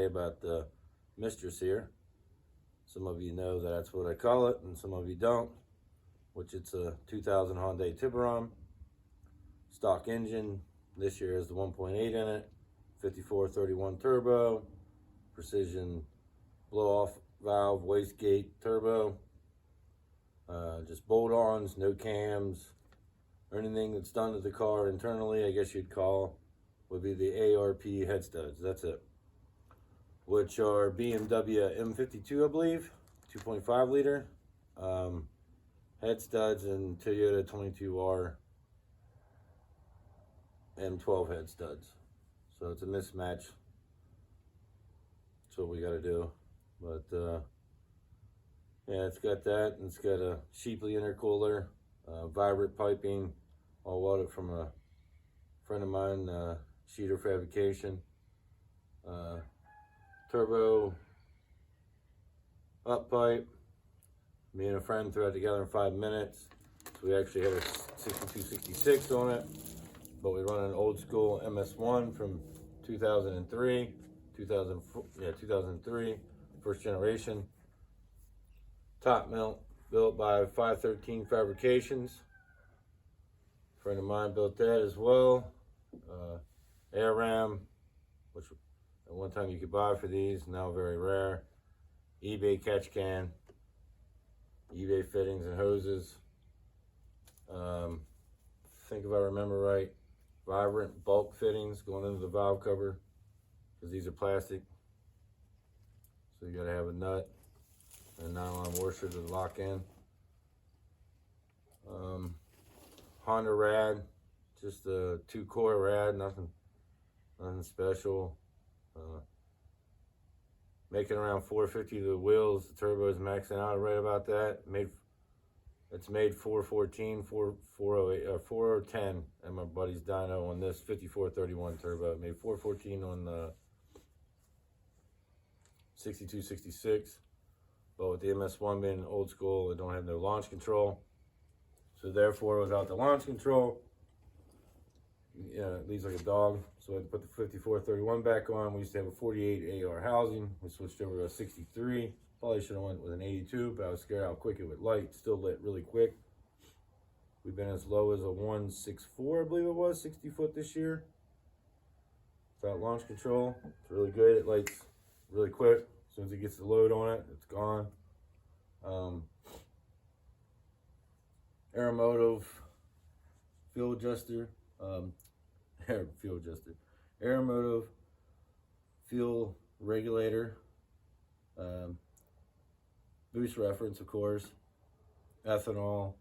About the Mistress here. Some of you know that that's what I call it, and some of you don't, which it's a 2000 Hyundai Tiburon. Stock engine. This year has the 1.8 in it, 5431 turbo, precision blow-off valve, wastegate turbo. Just bolt-ons, no cams, or anything that's done to the car internally, I guess you'd call, would be the ARP head studs. That's it. Which are BMW M52, I believe, 2.5 liter head studs, and Toyota 22R M12 head studs. So it's a mismatch. That's what we got to do. But yeah, it's got that, and it's got a Sheepley intercooler, vibrant piping, all welded from a friend of mine, Sheeter Fabrication. Turbo up pipe. Me and a friend threw it together in 5 minutes. So we actually had a 6266 on it, but we run an old school MS1 from 2003, 2003, first generation. Top mount, built by 513 Fabrications. A friend of mine built that as well. Air ram, which at one time you could buy for these, now very rare. eBay catch can, eBay fittings and hoses. I think if I remember right, vibrant bulk fittings going into the valve cover, because these are plastic. So you gotta have a nut and a nylon washer to lock in. Honda rad, just a 2-core rad, nothing special. Making around 450 to the wheels. The turbo is maxing out right about that. It's made 414, 410, and my buddy's dyno on this 5431 turbo. It made 414 on the 6266, but with the MS1 being old school, it don't have no launch control. So therefore, without the launch control, it leads like a dog. So I had to put the 5431 back on. We used to have a 48 AR housing. We switched over to a 63. Probably should have went with an 82, but I was scared how quick it would light. Still lit really quick. We've been as low as a 164, I believe it was, 60 foot this year. Without launch control, it's really good. It lights really quick. As soon as it gets the load on it, it's gone. Aeromotive fuel adjuster. Aeromotive fuel regulator, boost reference, of course, ethanol,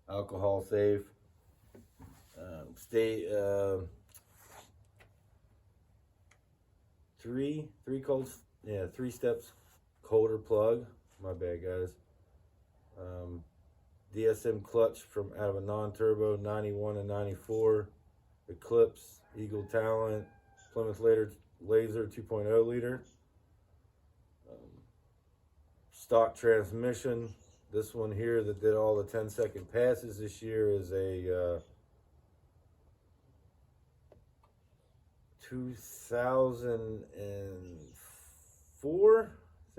alcohol safe, three steps colder plug. My bad, guys. DSM clutch from out of a non-turbo 91 and 94. Eclipse, Eagle Talent, Plymouth Laser 2.0 liter. Stock transmission. This one here that did all the 10-second passes this year is a 2004. I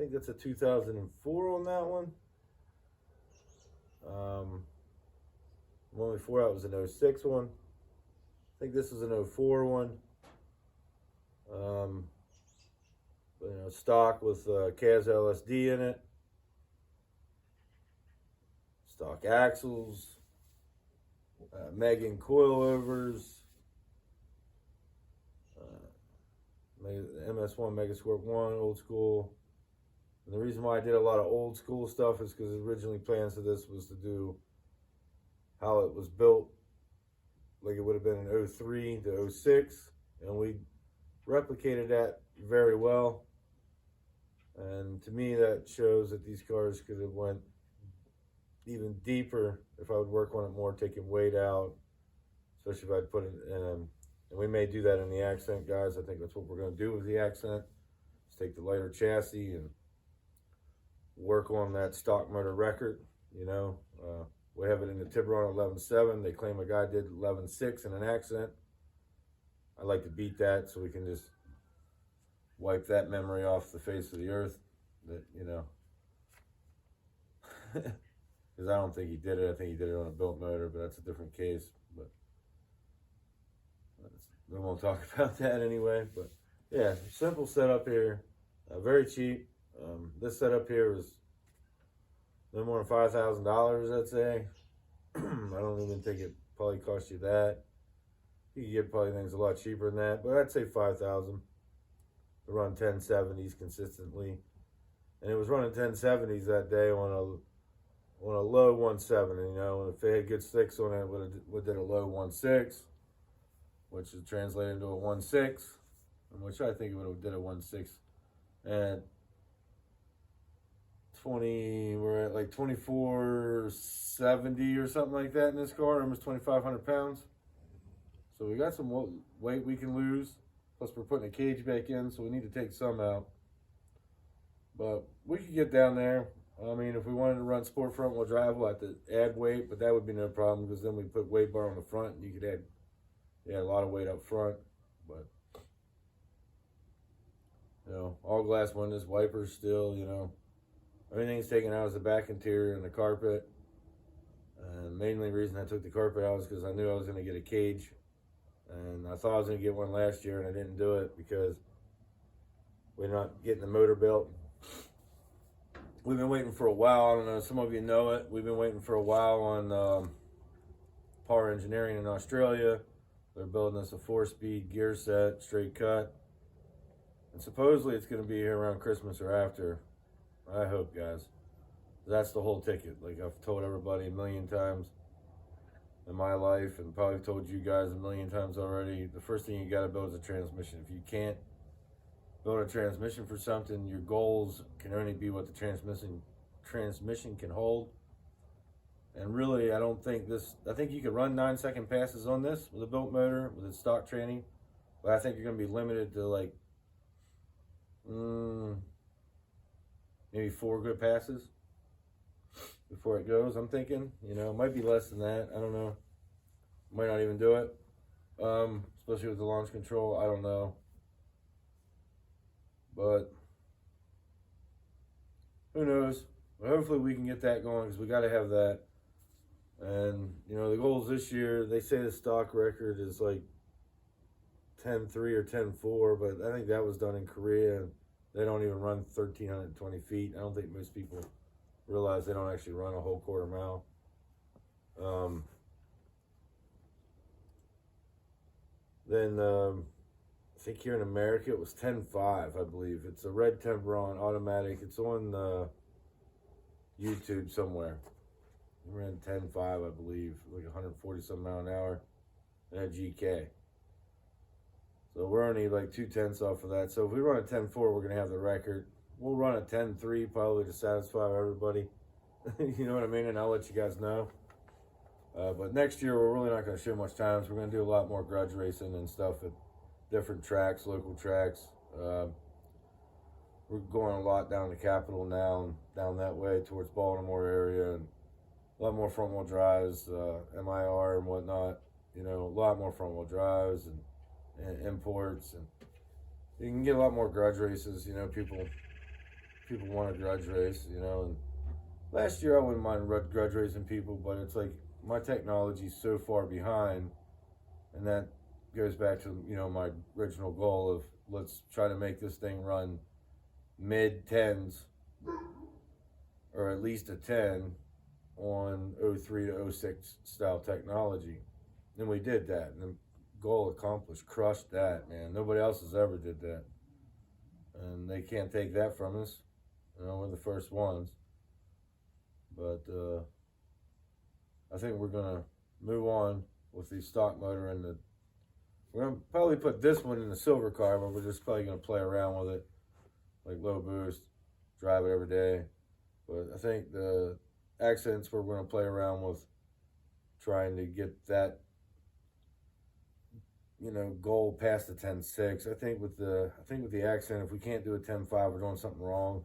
think that's a 2004 on that one. One before that was an 06 one. I think this was an 04 one. But, stock with CAS LSD in it. Stock axles. Megan coilovers. MS1 Megasquirt 1, old school. And the reason why I did a lot of old school stuff is because originally plans for this was to do how it was built, like it would have been in 03 to 06, and we replicated that very well. And to me, that shows that these cars could have went even deeper if I would work on it more, taking weight out, especially if I'd put it in. And we may do that in the Accent, guys. I think that's what we're going to do with the Accent. Just take the lighter chassis and work on that stock motor record. We have it in the Tiburon 11.7. They claim a guy did 11.6 in an Accent. I like to beat that so we can just wipe that memory off the face of the earth. That, you know, because I don't think he did it. I think he did it on a built motor, but that's a different case. But we won't talk about that anyway. But yeah, simple setup here, very cheap. This setup here was no more than $5,000, I'd say. I don't even think it probably cost you that. You can get probably things a lot cheaper than that, but I'd say $5,000 to run 1070s consistently. And it was running 1070s that day on a low 1.7. You know, if they had good sticks on it, would have did a low 1.6, which is translated into a 1.6, which I think it would have did a 1.6. And we're at like 2470 or something like that in this car, almost 2,500 pounds. So we got some weight we can lose. Plus we're putting a cage back in, so we need to take some out. But we could get down there. I mean, if we wanted to run sport front wheel drive, we'll have to add weight, but that would be no problem because then we put weight bar on the front and you could add a lot of weight up front. But, you know, all glass windows, wipers still, you know. Everything's taken out is the back interior and the carpet. And mainly the reason I took the carpet out was because I knew I was going to get a cage. And I thought I was going to get one last year and I didn't do it because we're not getting the motor built. We've been waiting for a while. I don't know, some of you know it. We've been waiting for a while on Power Engineering in Australia. They're building us a 4-speed gear set, straight cut. And supposedly it's going to be here around Christmas or after. I hope, guys. That's the whole ticket. Like I've told everybody a million times in my life, and probably told you guys a million times already, the first thing you got to build is a transmission. If you can't build a transmission for something, your goals can only be what the transmission can hold. And really, I think you could run 9-second passes on this with a built motor, with its stock training, but I think you're going to be limited to like maybe 4 good passes before it goes, I'm thinking. You know, it might be less than that. I don't know. Might not even do it. Especially with the launch control. I don't know. But who knows? But hopefully we can get that going because we got to have that. And, you know, the goals this year, they say the stock record is like 10.3 or 10.4, but I think that was done in Korea. They don't even run 1,320 feet. I don't think most people realize they don't actually run a whole quarter mile. I think here in America it was 10.5, I believe. It's a red Temperon automatic. It's on YouTube somewhere. We ran 10.5, I believe, like 140 some mile an hour, and a GK. So we're only like 2/10 off of that. So if we run a 10.4, we're gonna have the record. We'll run a 10.3 probably to satisfy everybody. You know what I mean? And I'll let you guys know. But next year we're really not gonna show much times. We're gonna do a lot more grudge racing and stuff at different tracks, local tracks. We're going a lot down to Capitol now and down that way towards Baltimore area, and a lot more front wheel drives, MIR and whatnot. You know, a lot more front wheel drives and imports, and you can get a lot more grudge races. You know, people want to grudge race, you know. And last year I wouldn't mind grudge racing people, but it's like my technology's so far behind, and that goes back to, you know, my original goal of let's try to make this thing run mid-10s or at least a 10 on 03 to 06 style technology. And we did that, and the goal accomplished. Crushed that, man. Nobody else has ever did that, and they can't take that from us. You know, we're the first ones. But I think we're gonna move on with the stock motor, and we're gonna probably put this one in the silver car, but we're just probably gonna play around with it, like low boost, drive it every day. But I think the accents we're gonna play around with, trying to get that, you know, goal past the 10.6. I think with the accent, if we can't do a 10.5, we're doing something wrong.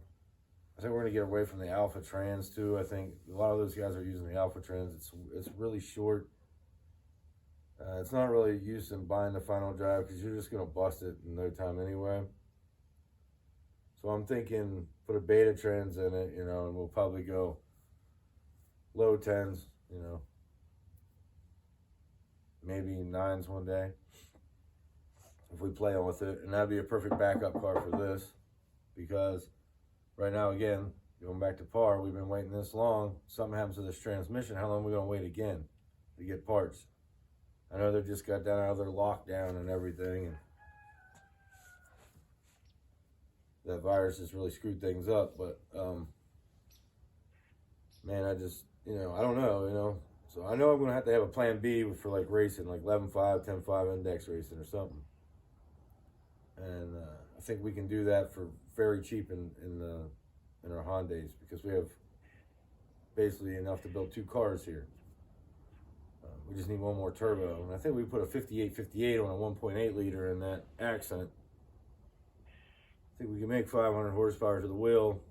I think we're gonna get away from the Alpha Trans too. I think a lot of those guys are using the Alpha Trans. It's really short. It's not really used in buying the final drive because you're just gonna bust it in no time anyway. So I'm thinking put a beta trans in it, you know, and we'll probably go low 10s, you know, maybe 9s one day if we play on with it. And that'd be a perfect backup car for this, because right now, again, going back to par, we've been waiting this long. Something happens to this transmission. How long are we going to wait again to get parts? I know they just got down out of their lockdown and everything, and that virus has really screwed things up. But man, I just, you know, I don't know, you know. So I know I'm going to have a plan B for like racing, like 11.5, 10.5 index racing or something. And I think we can do that for very cheap in our Hondas, because we have basically enough to build 2 cars here. We just need one more turbo, and I think we put a 58 on a 1.8 liter in that Accent. I think we can make 500 horsepower to the wheel,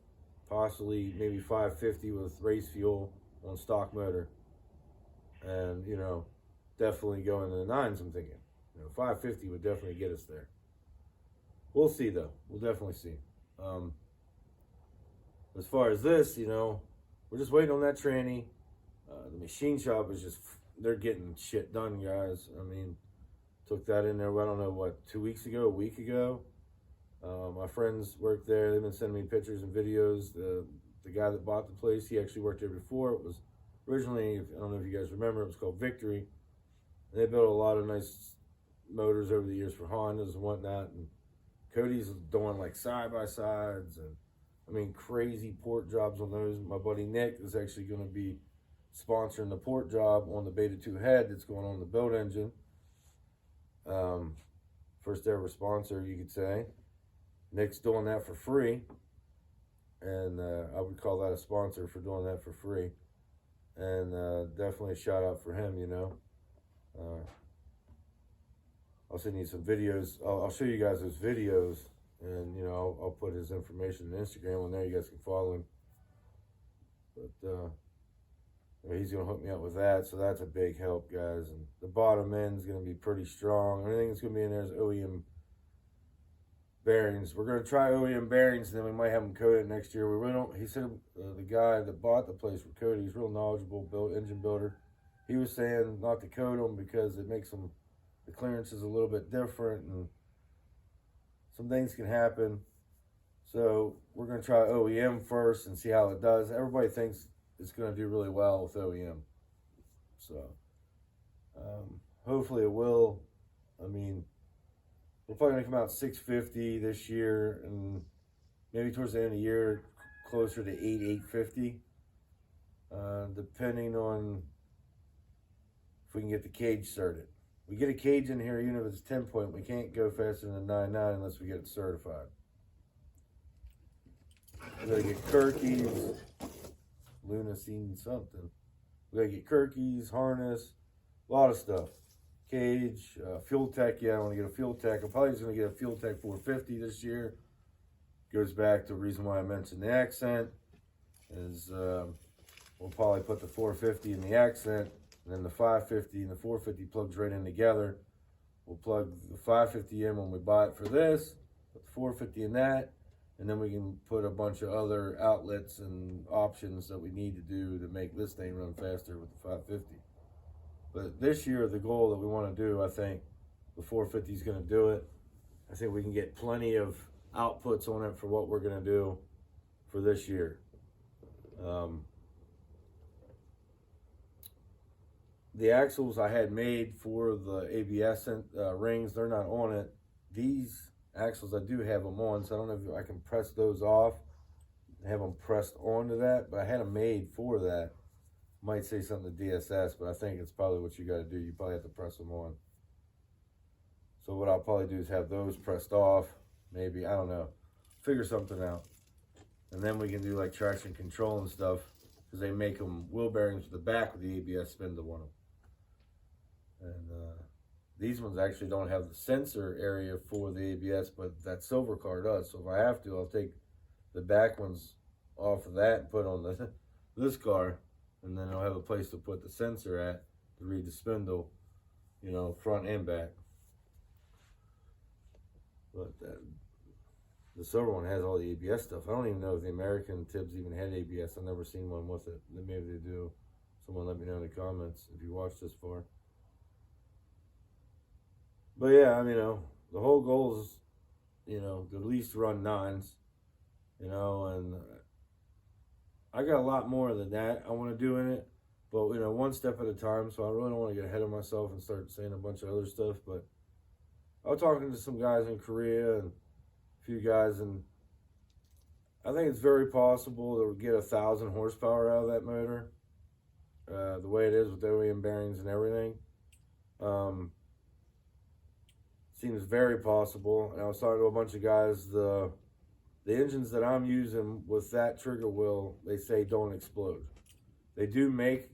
possibly maybe 550 with race fuel on stock motor, and you know, definitely go into the 9s. I'm thinking, you know, 550 would definitely get us there. We'll see though. We'll definitely see. As far as this, you know, we're just waiting on that tranny. The machine shop is just, they're getting shit done, guys. I mean, took that in there, I don't know, what, 2 weeks ago, a week ago. My friends work there. They've been sending me pictures and videos. The guy that bought the place, he actually worked there before. It was originally, I don't know if you guys remember, it was called Victory. And they built a lot of nice motors over the years for Hondas and whatnot. And Cody's doing like side-by-sides and, I mean, crazy port jobs on those. My buddy Nick is actually going to be sponsoring the port job on the Beta 2 head that's going on the build engine. First ever sponsor, you could say. Nick's doing that for free. And I would call that a sponsor for doing that for free. And definitely a shout out for him, you know. I'll send you some videos. I'll show you guys those videos. And, you know, I'll put his information on Instagram on there. You guys can follow him. But he's going to hook me up with that. So that's a big help, guys. And the bottom end is going to be pretty strong. Everything that's going to be in there is OEM bearings. We're going to try OEM bearings, and then we might have them coated next year. We really don't. He said the guy that bought the place for Cody, he's real knowledgeable, engine builder. He was saying not to coat them because it makes them, the clearance is a little bit different, and some things can happen. So we're going to try OEM first and see how it does. Everybody thinks it's going to do really well with OEM. So hopefully it will. I mean, we're probably going to come out 650 this year, and maybe towards the end of the year, closer to 850, depending on if we can get the cage started. We get a cage in here, even if it's 10-point, we can't go faster than 9.9 unless we get it certified. We gotta get Kirkies. Luna seen something. We gotta get Kirkies, harness, a lot of stuff. Cage, fuel tech. Yeah, I want to get a fuel tech. I'm probably just gonna get a fuel tech 450 this year. Goes back to the reason why I mentioned the Accent. Is we'll probably put the 450 in the Accent. And then the 550 and the 450 plugs right in together. We'll plug the 550 in when we buy it for this, put the 450 in that, and then we can put a bunch of other outlets and options that we need to do to make this thing run faster with the 550. But this year, the goal that we want to do, I think the 450 is going to do it. I think we can get plenty of outputs on it for what we're going to do for this year. The axles I had made for the ABS rings, they're not on it. These axles, I do have them on, so I don't know if I can press those off and have them pressed onto that, but I had them made for that. Might say something to DSS, but I think it's probably what you got to do. You probably have to press them on. So what I'll probably do is have those pressed off, maybe, I don't know, figure something out. And then we can do like traction control and stuff, because they make them wheel bearings with the back with the ABS spindle on them. And these ones actually don't have the sensor area for the ABS, but that silver car does. So if I have to, I'll take the back ones off of that and put on this car, and then I'll have a place to put the sensor at to read the spindle, you know, front and back. But The silver one has all the ABS stuff. I don't even know if the American Tibbs even had ABS. I've never seen one with it. Maybe they do. Someone let me know in the comments if you watched this far. But yeah, I mean, the whole goal is, to at least run nines, and I got a lot more than that I want to do in it, but one step at a time. So I really don't want to get ahead of myself and start saying a bunch of other stuff. But I was talking to some guys in Korea and a few guys, and I think it's very possible to get 1,000 horsepower out of that motor, the way it is with OEM bearings and everything. Seems very possible. And I was talking to a bunch of guys. The engines that I'm using with that trigger wheel, they say don't explode. They do make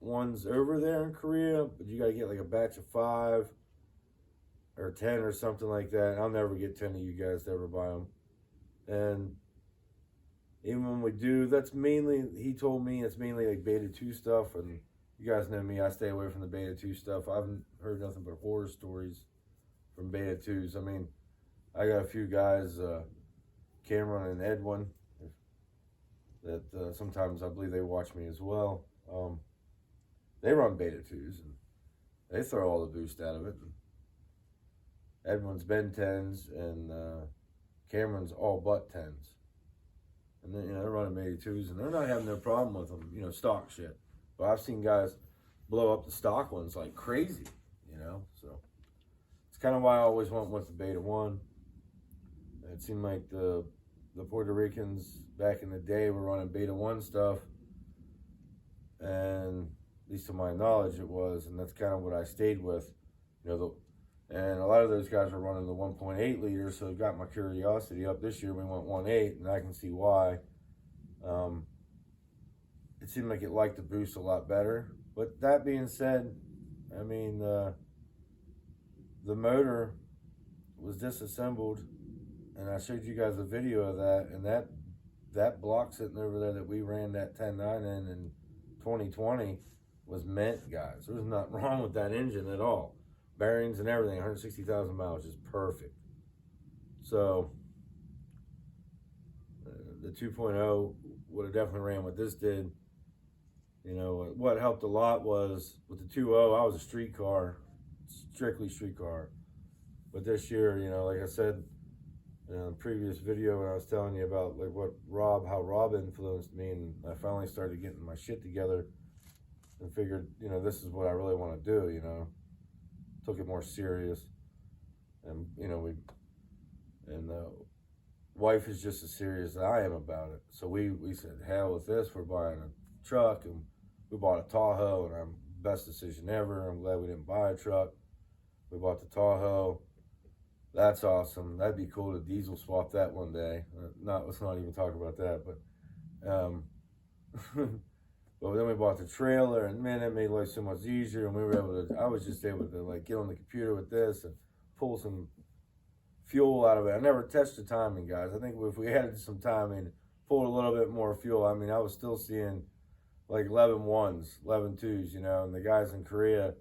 ones over there in Korea, but you got to get like a batch of 5 or 10 or something like that. And I'll never get 10 of you guys to ever buy them. And even when we do, that's mainly, he told me it's mainly like beta 2 stuff. And you guys know me, I stay away from the beta 2 stuff. I haven't heard nothing but horror stories from beta 2s. I mean, I got a few guys, Cameron and Edwin, that sometimes I believe they watch me as well. They run beta 2s and they throw all the boost out of it. Edwin's been 10s and Cameron's all but 10s. And then, they're running beta 2s and they're not having no problem with them, stock shit. But I've seen guys blow up the stock ones like crazy, so it's kind of why I always went with the beta 1. It seemed like the Puerto Ricans back in the day were running beta 1 stuff, and at least to my knowledge it was, and that's kind of what I stayed with, and a lot of those guys were running the 1.8 liter, so it got my curiosity up. This year we went 1.8, and I can see why. It seemed like it liked the boost a lot better. But that being said, I mean, the motor was disassembled, and I showed you guys a video of that, and that block sitting over there that we ran that 10.9 in 2020 was mint, guys. There was nothing wrong with that engine at all. Bearings and everything, 160,000 miles, is perfect. So the 2.0 would have definitely ran what this did. What helped a lot was with the 2.0, I was a street car, strictly street car. But this year, like I said in a previous video when I was telling you about like how Rob influenced me, and I finally started getting my shit together and figured, this is what I really want to do, Took it more serious. And, wife is just as serious as I am about it. So we said, hell with this, we're buying a truck, and we bought a Tahoe, and our best decision ever. I'm glad we didn't buy a truck. We bought the Tahoe. That's awesome. That'd be cool to diesel swap that one day. Let's not even talk about that, but but then we bought the trailer, and man, that made life so much easier. And I was just able to like get on the computer with this and pull some fuel out of it. I never touched the timing, guys. I think if we added some timing, pulled a little bit more fuel, I mean, I was still seeing like 11 1s, 11 2s, and the guys in Korea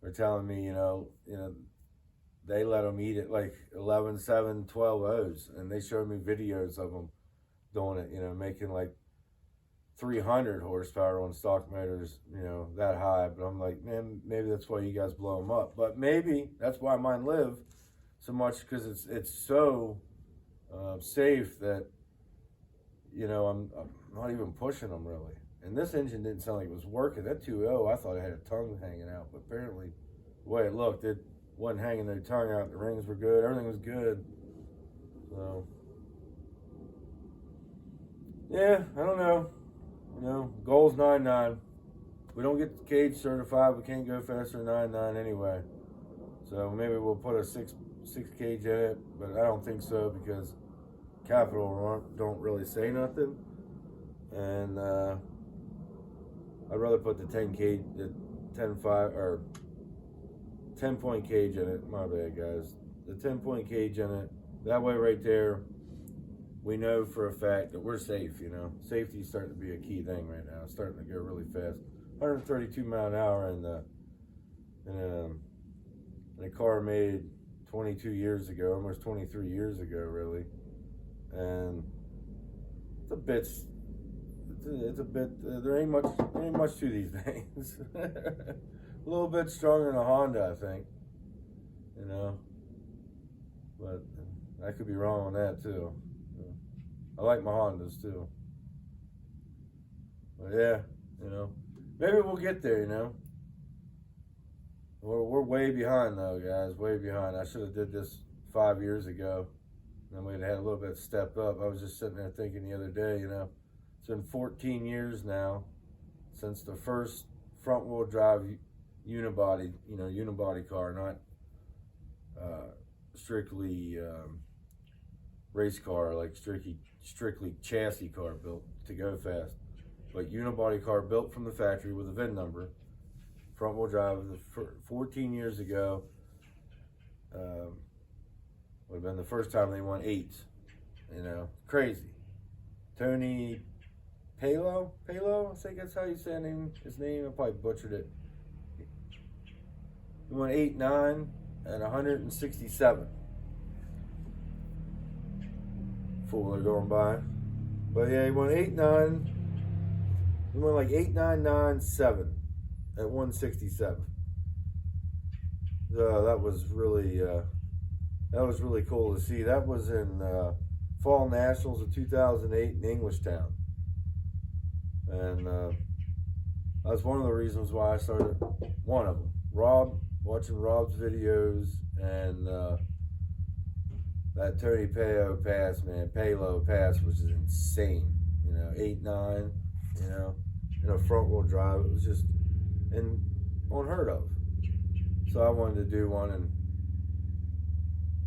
were telling me, they let them eat it like 11 7, 12 O's, and they showed me videos of them doing it, making like 300 horsepower on stock motors, that high. But I'm like, man, maybe that's why you guys blow them up. But maybe that's why mine live so much, because it's so safe that, I'm not even pushing them really. And this engine didn't sound like it was working. That 2.0, I thought it had a tongue hanging out, but apparently the way it looked, it wasn't hanging their tongue out. The rings were good. Everything was good. So, yeah, I don't know. Goal's 9.9. We don't get the cage certified. We can't go faster than 9.9 anyway. So maybe we'll put a 6 cage in it, but I don't think so, because Capital don't really say nothing. And I'd rather put the 10-point cage in it. My bad, guys. The 10-point cage in it. That way, right there, we know for a fact that we're safe. Safety's starting to be a key thing right now. It's starting to go really fast. 132 mile an hour in a car made 22 years ago, almost 23 years ago, really. and it's a bit. There ain't much to these things. A little bit stronger than a Honda, I think. You know, but I could be wrong on that too. I like my Hondas too. But yeah, maybe we'll get there. We're way behind though, guys. Way behind. I should have did this 5 years ago. Then we'd had a little bit step up. I was just sitting there thinking the other day, it's been 14 years now since the first front wheel drive unibody car, not strictly race car, like strictly chassis car built to go fast, but unibody car built from the factory with a VIN number, front wheel drive. 14 years ago would have been the first time they won 8. Crazy. Tony Palo, I think that's how you say his name. I probably butchered it. He won 8, 9, and 167. Fool, they're going by. But yeah, he won 8, 9. He won like 8, 9, 9, 7 at 167. That was really cool to see. That was in Fall Nationals of 2008 in Englishtown. And that's one of the reasons why I started, one of them. Watching Rob's videos, and that Tony Palo pass was just insane. 8, 9, in a front wheel drive. It was just unheard of. So I wanted to do one, and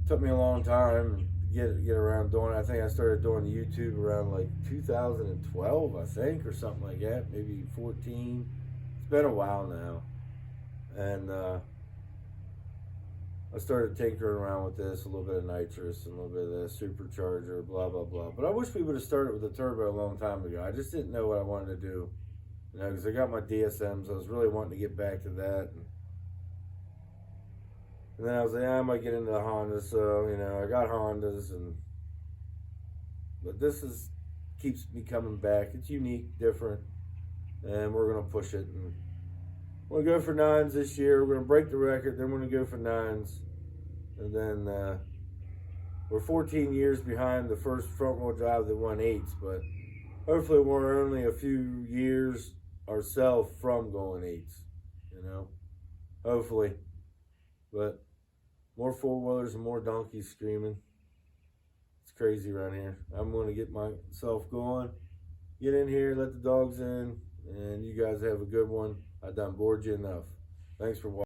it took me a long time to get around doing it. I think I started doing YouTube around like 2012, I think, or something like that, maybe 14. It's been a while now. And I started tinkering around with this, a little bit of nitrous, and a little bit of the supercharger, blah, blah, blah. But I wish we would have started with the turbo a long time ago. I just didn't know what I wanted to do. Because I got my DSMs. I was really wanting to get back to that. And then I was like, I might get into the Hondas. So, I got Hondas. But this keeps me coming back. It's unique, different. And we're going to push it. And we're going to go for 9s this year. We're going to break the record. Then we're going to go for 9s. And then we're 14 years behind the first front wheel drive that won 8s. But hopefully we're only a few years ourselves from going 8s. Hopefully. But more four-wheelers and more donkeys screaming. It's crazy around here. I'm going to get myself going. Get in here, let the dogs in, and you guys have a good one. I done bored you enough. Thanks for watching.